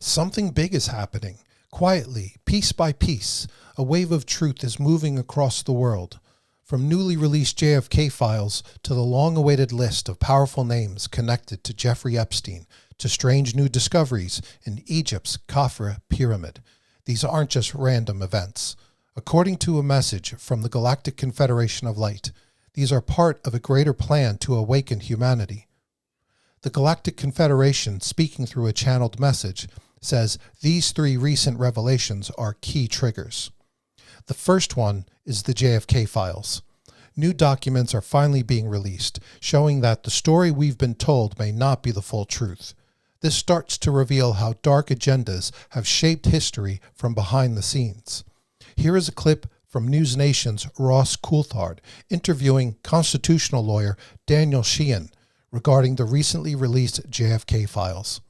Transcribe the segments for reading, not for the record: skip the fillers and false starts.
Something big is happening. Quietly, piece by piece, a wave of truth is moving across the world. From newly released JFK files to the long-awaited list of powerful names connected to Jeffrey Epstein, to strange new discoveries in Egypt's Khafra pyramid. These aren't just random events. According to a message from the Galactic Confederation of Light, these are part of a greater plan to awaken humanity. The Galactic Confederation, speaking through a channeled message, says these three recent revelations are key triggers. The first one is the JFK files. New documents are finally being released, showing that the story we've been told may not be the full truth. This starts to reveal how dark agendas have shaped history from behind the scenes. Here is a clip from News Nation's Ross Coulthard interviewing constitutional lawyer Daniel Sheehan regarding the recently released JFK files.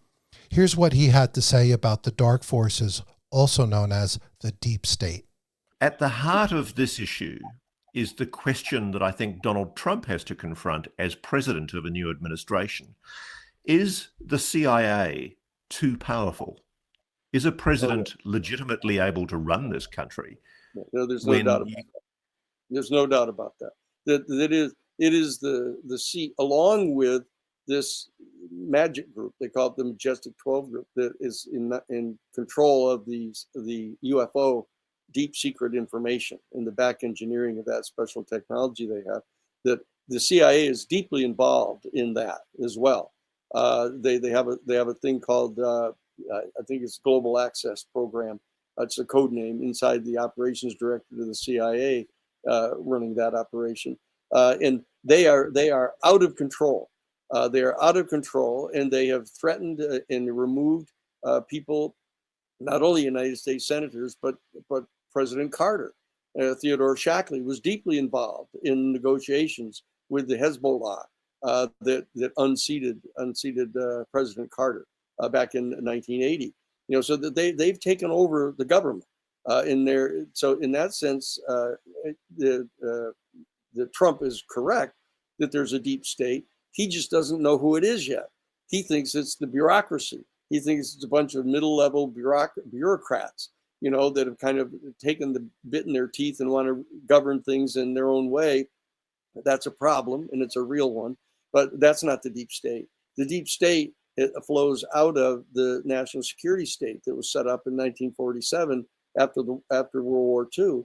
Here's what he had to say about the dark forces, also known as the deep state. At the heart of this issue is the question that I think Donald Trump has to confront as president of a new administration. Is the CIA too powerful? Is a president legitimately able to run this country? No, there's no doubt about that. There's no doubt about that. It is the seat, along with this magic group, they call it the Majestic 12 group, that is in control of the UFO deep secret information and the back engineering of that special technology they have. That the CIA is deeply involved in that as well. They have a thing called I think it's Global Access Program. It's a code name inside the operations director of the CIA running that operation, and they are out of control. They are out of control, and they have threatened and removed people, not only United States senators, but President Carter. Theodore Shackley was deeply involved in negotiations with the Hezbollah that unseated President Carter back in 1980. So that they've taken over the government so in that sense, the Trump is correct that there's a deep state. He just doesn't know who it is yet. He thinks it's the bureaucracy. He thinks it's a bunch of middle-level bureaucrats, that have kind of taken the bit in their teeth and want to govern things in their own way. That's a problem, and it's a real one. But that's not the deep state. The deep state, it flows out of the national security state that was set up in 1947 after World War II,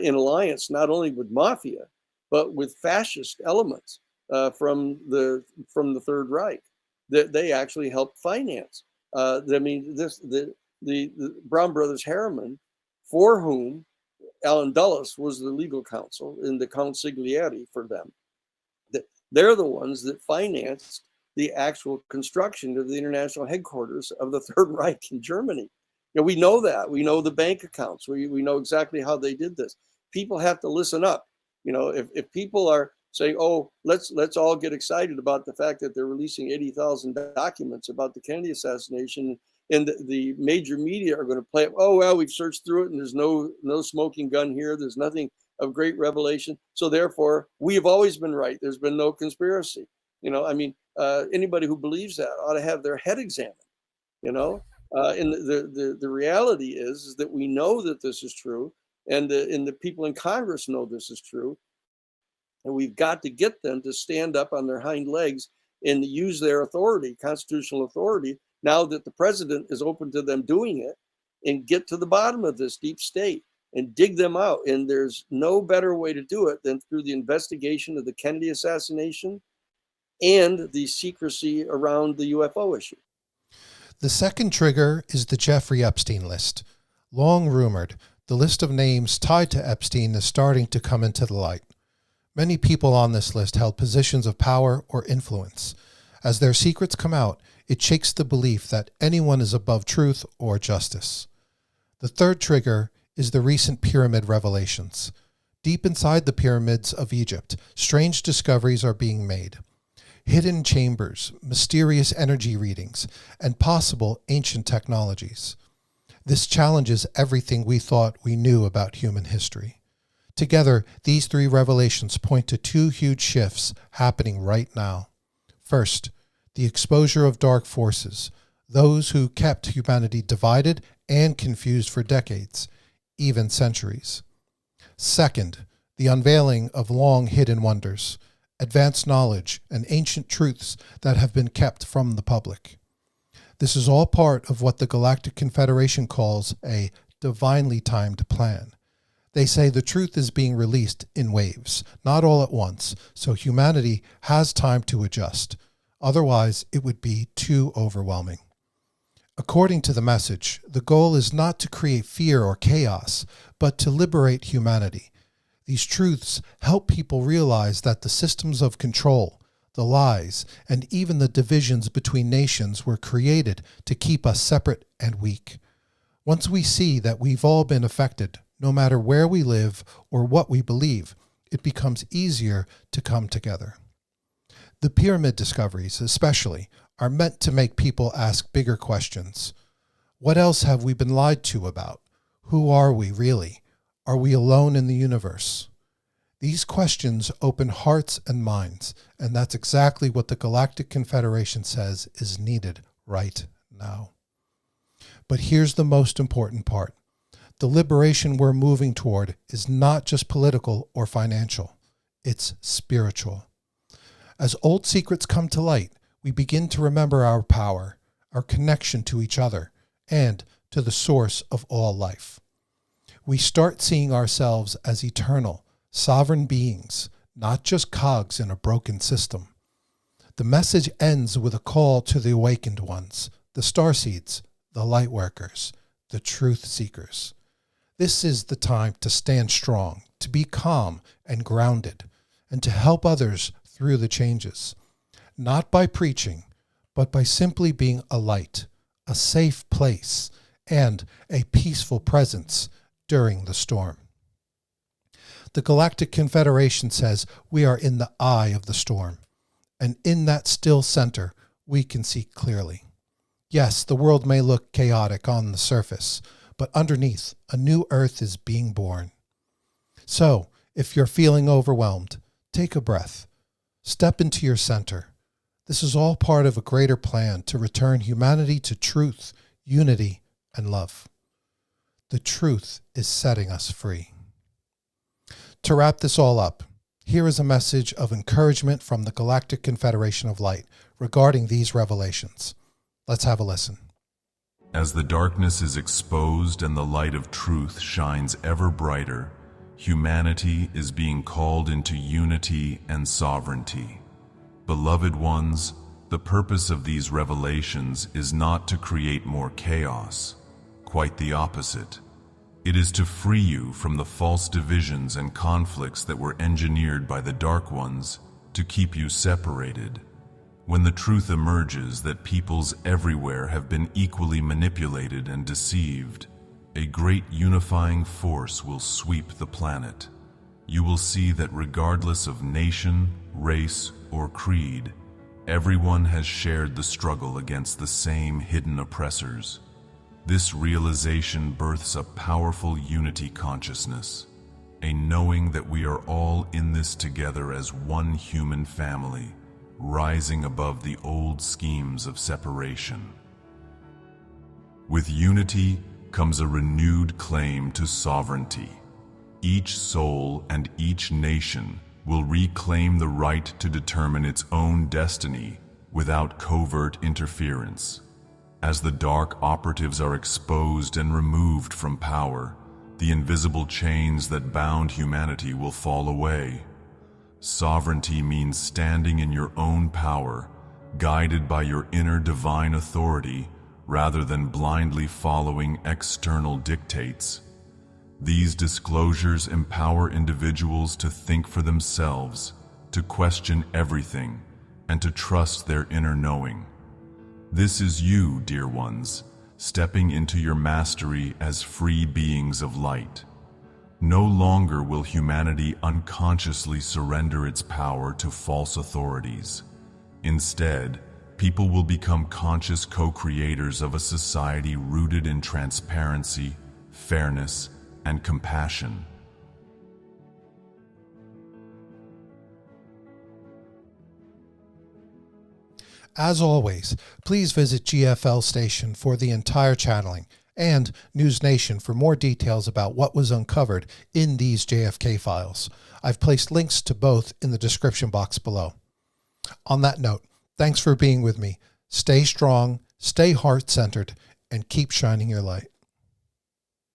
in alliance not only with mafia, but with fascist elements from the Third Reich that they actually helped finance. The Brown Brothers Harriman, for whom Alan Dulles was the legal counsel and the consigliere for them, they're the ones that financed the actual construction of the international headquarters of the Third Reich in Germany. We know that. We know the bank accounts. We know exactly how they did this. People have to listen up. If people are saying, "Oh, let's all get excited about the fact that they're releasing 80,000 documents about the Kennedy assassination," and the major media are going to play, "Oh, well, we've searched through it and there's no smoking gun here. There's nothing of great revelation. So therefore, we have always been right. There's been no conspiracy." Anybody who believes that ought to have their head examined. And the reality is that we know that this is true, and the people in Congress know this is true, and we've got to get them to stand up on their hind legs and use their authority, constitutional authority, now that the president is open to them doing it, and get to the bottom of this deep state and dig them out. And there's no better way to do it than through the investigation of the Kennedy assassination and the secrecy around the UFO issue. The second trigger is the Jeffrey Epstein list. Long rumored, the list of names tied to Epstein is starting to come into the light. Many people on this list held positions of power or influence. As their secrets come out, it shakes the belief that anyone is above truth or justice. The third trigger is the recent pyramid revelations. Deep inside the pyramids of Egypt, strange discoveries are being made. Hidden chambers, mysterious energy readings, and possible ancient technologies. This challenges everything we thought we knew about human history. Together, these three revelations point to two huge shifts happening right now. First, the exposure of dark forces, those who kept humanity divided and confused for decades, even centuries. Second, the unveiling of long-hidden wonders, advanced knowledge, and ancient truths that have been kept from the public. This is all part of what the Galactic Confederation calls a divinely timed plan. They say the truth is being released in waves, not all at once, so humanity has time to adjust. Otherwise, it would be too overwhelming. According to the message, the goal is not to create fear or chaos, but to liberate humanity. These truths help people realize that the systems of control, the lies, and even the divisions between nations were created to keep us separate and weak. Once we see that we've all been affected, no matter where we live or what we believe, it becomes easier to come together. The pyramid discoveries, especially, are meant to make people ask bigger questions. What else have we been lied to about? Who are we really? Are we alone in the universe? These questions open hearts and minds, and that's exactly what the Galactic Confederation says is needed right now. But here's the most important part. The liberation we're moving toward is not just political or financial. It's spiritual. As old secrets come to light, we begin to remember our power, our connection to each other, and to the source of all life. We start seeing ourselves as eternal, sovereign beings, not just cogs in a broken system. The message ends with a call to the awakened ones, the starseeds, the light workers, the truth seekers. This is the time to stand strong, to be calm and grounded, and to help others through the changes. Not by preaching, but by simply being a light, a safe place, and a peaceful presence during the storm. The Galactic Confederation says we are in the eye of the storm, and in that still center, we can see clearly. Yes, the world may look chaotic on the surface, but underneath, a new earth is being born. So, if you're feeling overwhelmed, take a breath. Step into your center. This is all part of a greater plan to return humanity to truth, unity, and love. The truth is setting us free. To wrap this all up, here is a message of encouragement from the Galactic Confederation of Light regarding these revelations. Let's have a listen. As the darkness is exposed and the light of truth shines ever brighter, humanity is being called into unity and sovereignty. Beloved ones, the purpose of these revelations is not to create more chaos. Quite the opposite. It is to free you from the false divisions and conflicts that were engineered by the dark ones to keep you separated. When the truth emerges that peoples everywhere have been equally manipulated and deceived, a great unifying force will sweep the planet. You will see that regardless of nation, race, or creed, everyone has shared the struggle against the same hidden oppressors. This realization births a powerful unity consciousness, a knowing that we are all in this together as one human family, rising above the old schemes of separation. With unity comes a renewed claim to sovereignty. Each soul and each nation will reclaim the right to determine its own destiny without covert interference. As the dark operatives are exposed and removed from power, the invisible chains that bound humanity will fall away. Sovereignty means standing in your own power, guided by your inner divine authority, rather than blindly following external dictates. These disclosures empower individuals to think for themselves, to question everything, and to trust their inner knowing. This is you, dear ones, stepping into your mastery as free beings of light. No longer will humanity unconsciously surrender its power to false authorities. Instead, people will become conscious co-creators of a society rooted in transparency, fairness, and compassion. As always, please visit GFL Station for the entire channeling and News Nation for more details about what was uncovered in these JFK files. I've placed links to both in the description box below. On that note, thanks for being with me. Stay strong, stay heart-centered, and keep shining your light.